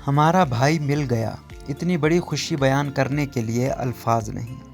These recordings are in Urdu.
ہمارا بھائی مل گیا، اتنی بڑی خوشی بیان کرنے کے لیے الفاظ نہیں۔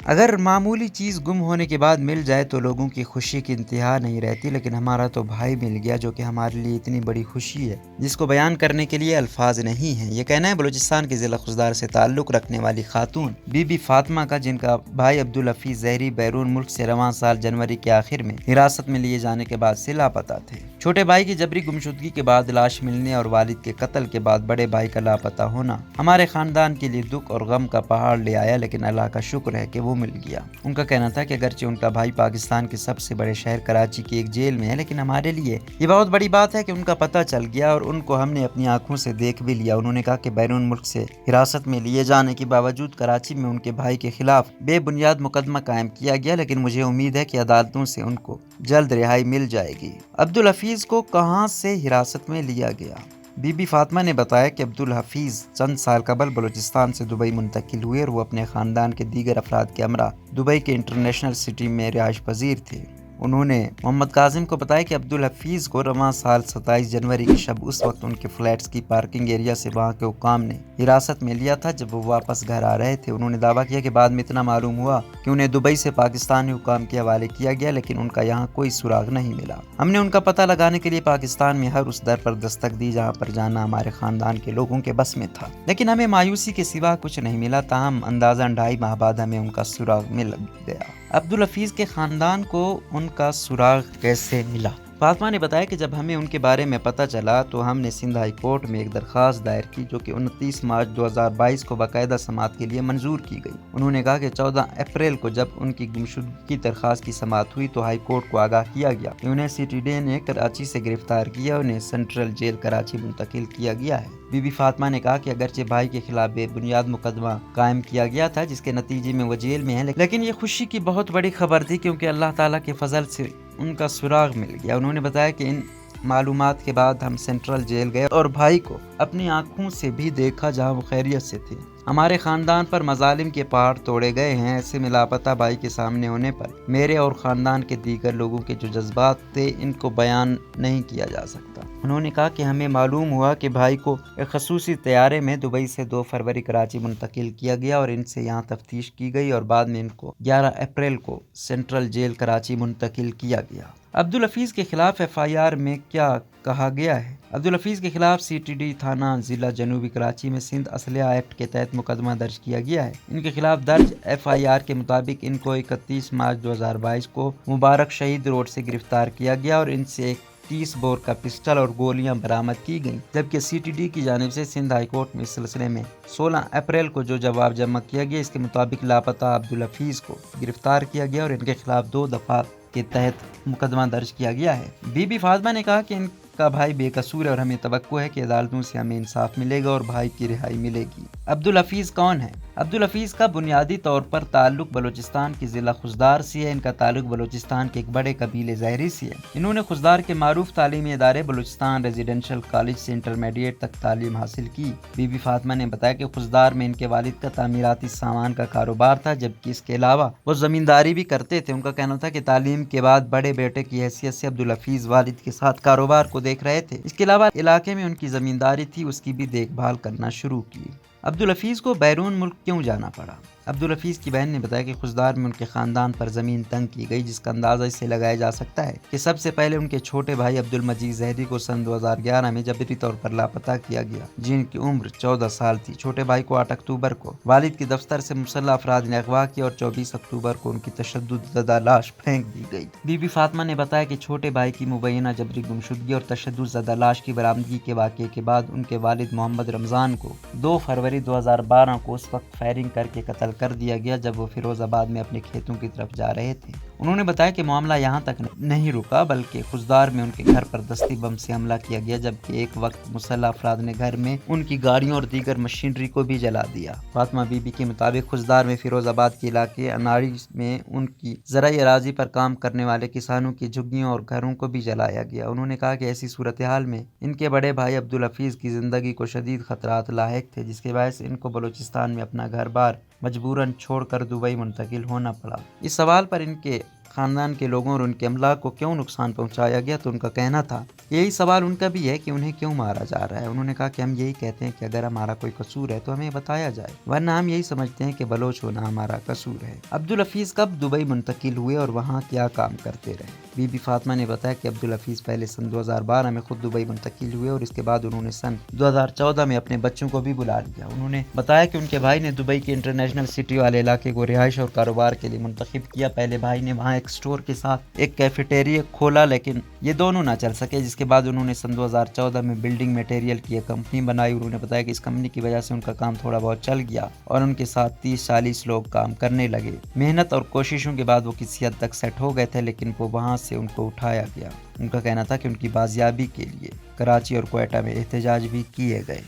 اگر معمولی چیز گم ہونے کے بعد مل جائے تو لوگوں کی خوشی کی انتہا نہیں رہتی، لیکن ہمارا تو بھائی مل گیا جو کہ ہمارے لیے اتنی بڑی خوشی ہے جس کو بیان کرنے کے لیے الفاظ نہیں ہیں۔ یہ کہنا ہے بلوچستان کے ضلع خضدار سے تعلق رکھنے والی خاتون بی بی فاطمہ کا، جن کا بھائی عبدالحفیظ زہری بیرون ملک سے رواں سال جنوری کے آخر میں حراست میں لیے جانے کے بعد سے لاپتہ تھے۔ چھوٹے بھائی کی جبری گمشدگی کے بعد لاش ملنے اور والد کے قتل کے بعد بڑے بھائی کا لاپتہ ہونا ہمارے خاندان کے لیے دکھ اور غم کا پہاڑ لے آیا، لیکن اللہ کا شکر ہے کہ وہ مل گیا۔ ان کا کہنا تھا کہ اگرچہ ان کا بھائی پاکستان کے سب سے بڑے شہر کراچی کی ایک جیل میں ہے، لیکن ہمارے لیے یہ بہت بڑی بات ہے کہ ان کا پتہ چل گیا اور ان کو ہم نے اپنی آنکھوں سے دیکھ بھی لیا۔ انہوں نے کہا کہ بیرون ملک سے حراست میں لیے جانے کے باوجود کراچی میں ان کے بھائی کے خلاف بے بنیاد مقدمہ قائم کیا گیا، لیکن مجھے امید ہے کہ عدالتوں سے ان کو جلد رہائی مل جائے گی۔ عبدالحفیظ کو کہاں سے حراست میں لیا گیا؟ بی بی فاطمہ نے بتایا کہ عبدالحفیظ چند سال قبل بلوچستان سے دبئی منتقل ہوئے اور وہ اپنے خاندان کے دیگر افراد کے ہمراہ دبئی کے انٹرنیشنل سٹی میں رہائش پذیر تھے۔ انہوں نے محمد کاظم کو بتایا کہ عبدالحفیظ کو رواں سال 27 جنوری کی شب اس وقت ان کے فلیٹس کی پارکنگ ایریا سے وہاں کے حکام نے حراست میں لیا تھا جب وہ واپس گھر آ رہے تھے۔ انہوں نے دعویٰ کیا کہ بعد میں اتنا معلوم ہوا کہ انہیں دبئی سے پاکستانی حکام کے حوالے کیا گیا، لیکن ان کا یہاں کوئی سراغ نہیں ملا۔ ہم نے ان کا پتہ لگانے کے لیے پاکستان میں ہر اس در پر دستک دی جہاں پر جانا ہمارے خاندان کے لوگوں کے بس میں تھا، لیکن ہمیں مایوسی کے سوا کچھ نہیں ملا۔ تاہم اندازاً 2.5 ماہ بعد ہمیں ان کا سراغ مل گیا۔ عبدالحفیظ کے خاندان کو ان کا سراغ کیسے ملا؟ فاطمہ نے بتایا کہ جب ہمیں ان کے بارے میں پتہ چلا تو ہم نے سندھ ہائی کورٹ میں ایک درخواست دائر کی جو کہ 29 مارچ 2022 کو باقاعدہ سماعت کے لیے منظور کی گئی۔ انہوں نے کہا کہ 14 اپریل کو جب ان کی گمشدگی کی درخواست کی سماعت ہوئی تو ہائی کورٹ کو آگاہ کیا گیا کہ انہیں سی ٹی ڈی نے کراچی سے گرفتار کیا اور انہیں سینٹرل جیل کراچی منتقل کیا گیا ہے۔ بی بی فاطمہ نے کہا کہ اگرچہ بھائی کے خلاف بے بنیاد مقدمہ قائم کیا گیا تھا جس کے نتیجے میں وہ جیل میں ہیں، لیکن یہ خوشی کی بہت بڑی خبر تھی کیونکہ اللہ تعالیٰ کے فضل سے ان کا سراغ مل گیا۔ انہوں نے بتایا کہ ان معلومات کے بعد ہم سینٹرل جیل گئے اور بھائی کو اپنی آنکھوں سے بھی دیکھا جہاں وہ خیریت سے تھے۔ ہمارے خاندان پر مظالم کے پہاڑ توڑے گئے ہیں۔ ایسے میں لاپتہ بھائی کے سامنے ہونے پر میرے اور خاندان کے دیگر لوگوں کے جو جذبات تھے ان کو بیان نہیں کیا جا سکتا۔ انہوں نے کہا کہ ہمیں معلوم ہوا کہ بھائی کو ایک خصوصی طیارے میں دبئی سے 2 فروری کراچی منتقل کیا گیا اور ان سے یہاں تفتیش کی گئی اور بعد میں ان کو 11 اپریل کو سینٹرل جیل کراچی منتقل کیا گیا۔ عبدالحفیظ کے خلاف ایف آئی آر میں کیا کہا گیا ہے؟ عبدالحفیظ کے خلاف سی ٹی ڈی تھانہ ضلع جنوبی کراچی میں سندھ اسلحہ ایکٹ کے تحت مقدمہ درج کیا گیا ہے۔ ان کے خلاف درج ایف آئی آر کے مطابق ان کو 31 مارچ 2022 کو مبارک شہید روڈ سے گرفتار کیا گیا اور ان سے ایک 30 بور کا پسٹل اور گولیاں برآمد کی گئیں، جبکہ سی ٹی ڈی کی جانب سے سندھ ہائی کورٹ میں اس سلسلے میں 16 اپریل کو جو جواب جمع کیا گیا اس کے مطابق لاپتہ عبدالحفیظ کو گرفتار کیا گیا اور ان کے خلاف 2 دفعات کے تحت مقدمہ درج کیا گیا ہے۔ بی بی فاطمہ نے کہا کہ ان کا بھائی بے قصور ہے اور ہمیں توقع ہے کہ عدالتوں سے ہمیں انصاف ملے گا اور بھائی کی رہائی ملے گی۔ عبدالحفیظ کون ہے؟ عبدالحفیظ کا بنیادی طور پر تعلق بلوچستان کے ضلع خضدار سے ہے۔ ان کا تعلق بلوچستان کے ایک بڑے قبیلے زہری سے ہے۔ انہوں نے خضدار کے معروف تعلیمی ادارے بلوچستان ریزیڈنشل کالج سے انٹرمیڈیٹ تک تعلیم حاصل کی۔ بی بی فاطمہ نے بتایا کہ خضدار میں ان کے والد کا تعمیراتی سامان کا کاروبار تھا، جبکہ اس کے علاوہ وہ زمینداری بھی کرتے تھے۔ ان کا کہنا تھا کہ تعلیم کے بعد بڑے بیٹے کی حیثیت سے عبدالحفیظ والد کے ساتھ کاروبار کو دیکھ رہے تھے۔ اس کے علاوہ علاقے میں ان کی زمینداری تھی، اس کی بھی دیکھ بھال کرنا شروع کی۔ عبدالحفیظ کو بیرون ملک کیوں جانا پڑا؟ عبدالحفیظ کی بہن نے بتایا کہ خضدار میں ان کے خاندان پر زمین تنگ کی گئی، جس کا اندازہ اس سے لگایا جا سکتا ہے کہ سب سے پہلے ان کے چھوٹے بھائی عبدالمجید زہری کو سن 2011 میں جبری طور پر لاپتہ کیا گیا، جن کی عمر 14 سال تھی۔ چھوٹے بھائی کو 8 اکتوبر کو والد کے دفتر سے مسلح افراد نے اغوا کیا اور 24 اکتوبر کو ان کی تشدد زدہ لاش پھینک دی گئی۔ بی بی فاطمہ نے بتایا کہ چھوٹے بھائی کی مبینہ جبری گمشدگی اور تشدد زدہ لاش کی برآمدگی کے واقعے کے بعد ان کے والد محمد رمضان کو 2 فروری 2012 کو اس وقت فائرنگ کر کے قتل کر دیا گیا جب وہ فیروز آباد میں اپنے کھیتوں کی طرف جا رہے تھے۔ انہوں نے بتایا کہ معاملہ یہاں تک نہیں رکا بلکہ خضدار میں ان کے گھر پر دستی بم سے حملہ کیا گیا، جبکہ ایک وقت مسلح افراد نے گھر میں ان کی گاڑیوں اور دیگر مشینری کو بھی جلا دیا۔ فاطمہ بی بی کے مطابق خضدار میں فیروز آباد کے علاقے اناڑی میں ان کی زرعی اراضی پر کام کرنے والے کسانوں کی جھگیوں اور گھروں کو بھی جلایا گیا۔ انہوں نے کہا کہ ایسی صورتحال میں ان کے بڑے بھائی عبدالحفیظ کی زندگی کو شدید خطرات لاحق تھے، جس کے باعث ان کو بلوچستان میں اپنا گھر بار مجبوراً چھوڑ کر دبئی منتقل ہونا پڑا۔ اس سوال پر ان کے خاندان کے لوگوں اور ان کے املاک کو کیوں نقصان پہنچایا گیا تو ان کا کہنا تھا، یہی سوال ان کا بھی ہے کہ انہیں کیوں مارا جا رہا ہے۔ انہوں نے کہا کہ ہم یہی کہتے ہیں کہ اگر ہمارا کوئی قصور ہے تو ہمیں بتایا جائے، ورنہ ہم یہی سمجھتے ہیں کہ بلوچ ہونا ہمارا قصور ہے۔ عبدالحفیظ کب دبئی منتقل ہوئے اور وہاں کیا کام کرتے رہے؟ بی بی فاطمہ نے بتایا کہ عبدالحفیظ پہلے سن 2012 میں خود دبئی منتقل ہوئے اور اس کے بعد انہوں نے سن 2014 میں اپنے بچوں کو بھی بلا لیا۔ انہوں نے بتایا کہ ان کے بھائی نے دبئی کے انٹرنیشنل سٹی والے علاقے کو رہائش اور کاروبار کے لیے منتخب کیا۔ پہلے بھائی نے وہاں ایک اسٹور کے ساتھ ایک کیفیٹیریا کھولا، لیکن یہ دونوں نہ چل سکے، جس کے بعد انہوں نے سن 2014 میں بلڈنگ میٹیریل کی ایک کمپنی بنائی۔ انہوں نے بتایا کہ اس کمپنی کی وجہ سے ان کا کام تھوڑا بہت چل گیا اور ان کے ساتھ 30-40 لوگ کام کرنے لگے۔ محنت اور کوششوں کے بعد وہ کسی حد تک سیٹ ہو گئے تھے، لیکن وہ وہاں سے ان کو اٹھایا گیا۔ ان کا کہنا تھا کہ ان کی بازیابی کے لیے کراچی اور کوئٹہ میں احتجاج بھی کیے گئے۔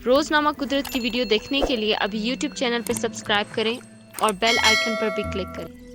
روزنامہ قدرت کی ویڈیو دیکھنے کے لیے ابھی یوٹیوب چینل پر سبسکرائب کریں اور بیل آئیکن پر بھی کلک کریں۔